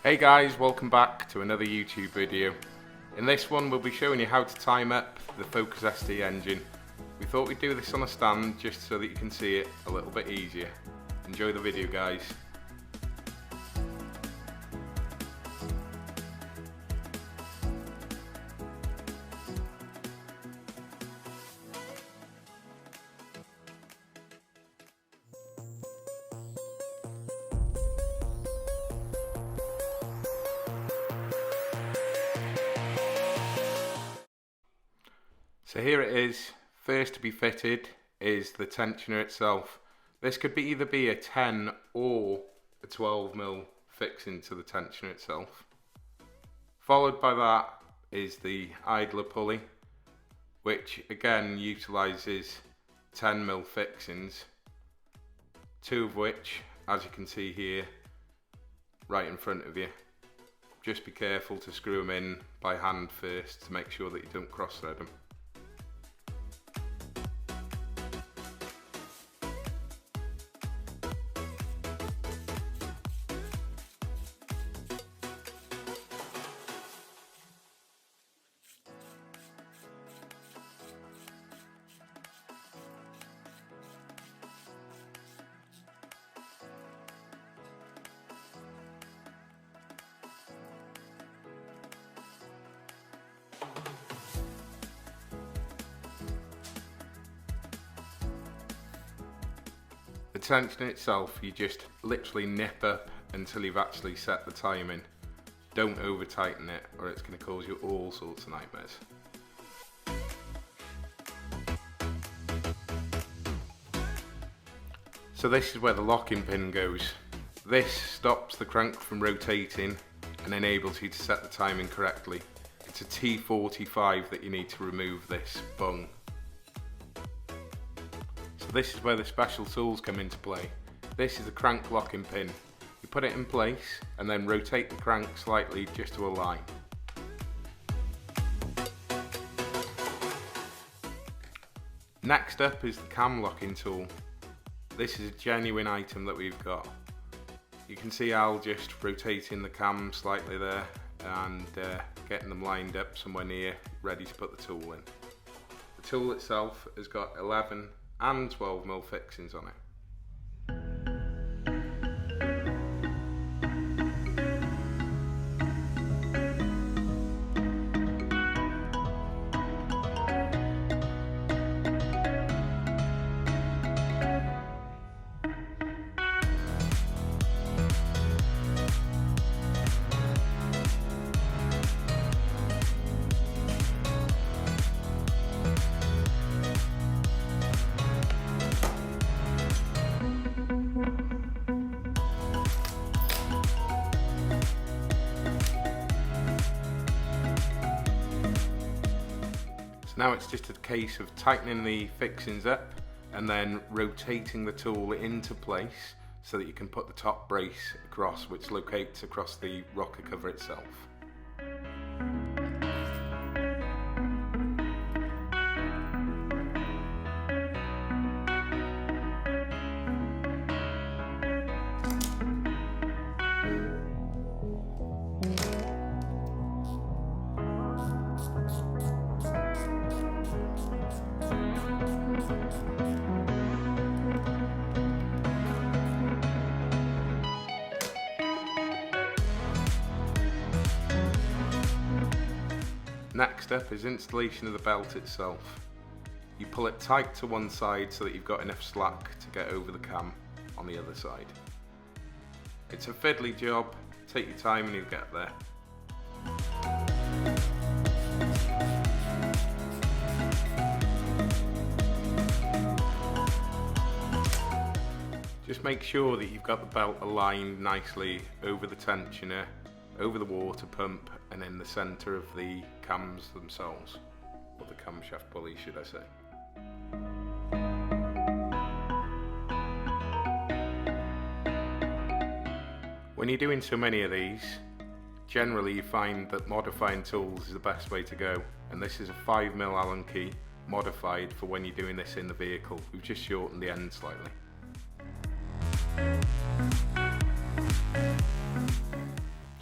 Hey guys, welcome back to another YouTube video. In this one we'll be showing you how to time up the Focus ST engine. We thought we'd do this on a stand just so that you can see it a little bit easier. Enjoy the video guys. So here it is. First to be fitted is the tensioner itself. This could either be a 10 or a 12mm fixing to the tensioner itself. Followed by that is the idler pulley, which again utilises 10mm fixings, two of which, as you can see here, right in front of you. Just be careful to screw them in by hand first to make sure that you don't cross thread them. The tensioner itself, you just literally nip up until you've actually set the timing. Don't over tighten it or it's going to cause you all sorts of nightmares. So this is where the locking pin goes. This stops the crank from rotating and enables you to set the timing correctly. It's a T45 that you need to remove this bung. This is where the special tools come into play. This is the crank locking pin. You put it in place and then rotate the crank slightly just to align. Next up is the cam locking tool. This is a genuine item that we've got. You can see Al just rotating the cam slightly there and getting them lined up somewhere near, ready to put the tool in. The tool itself has got 11 and 12mm fixings on it. Now it's just a case of tightening the fixings up and then rotating the tool into place so that you can put the top brace across, which locates across the rocker cover itself. Next up is installation of the belt itself. You pull it tight to one side so that you've got enough slack to get over the cam on the other side. It's a fiddly job, take your time and you'll get there. Just make sure that you've got the belt aligned nicely over the tensioner, over the water pump and in the centre of the cams themselves, or the camshaft pulley should I say. When you're doing so many of these, generally you find that modifying tools is the best way to go, and this is a 5mm Allen key modified for when you're doing this in the vehicle. We've just shortened the end slightly.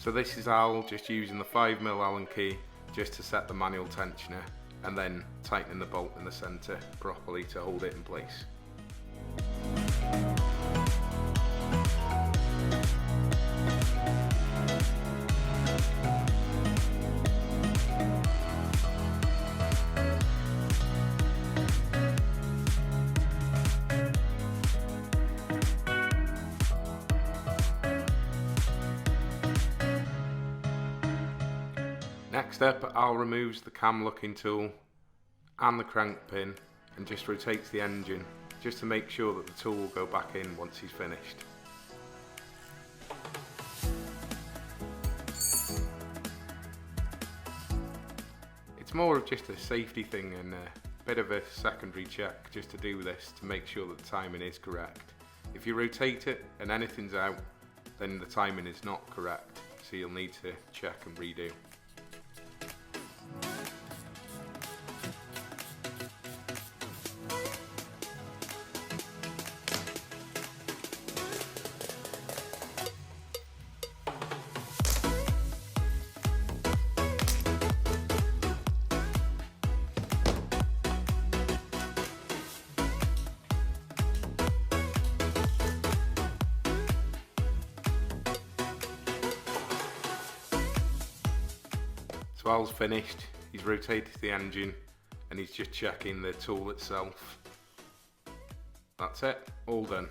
So this is Al just using the 5mm Allen key just to set the manual tensioner, and then tightening the bolt in the centre properly to hold it in place. Next up, Al removes the cam looking tool and the crank pin and just rotates the engine just to make sure that the tool will go back in once he's finished. It's more of just a safety thing and a bit of a secondary check just to do this to make sure that the timing is correct. If you rotate it and anything's out, then the timing is not correct, so you'll need to check and redo. So Al's finished, he's rotated the engine and he's just checking the tool itself. That's it, all done.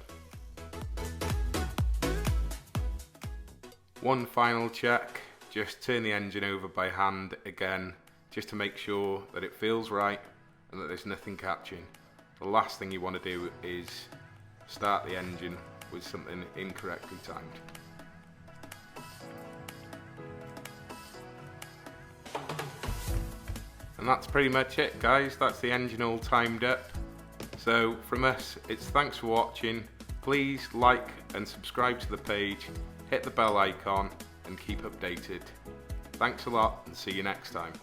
One final check, just turn the engine over by hand again, just to make sure that it feels right and that there's nothing catching. The last thing you want to do is start the engine with something incorrectly timed. And that's pretty much it, guys. That's the engine all timed up. So from us, it's thanks for watching. Please like and subscribe to the page, hit the bell icon and keep updated. Thanks a lot and see you next time.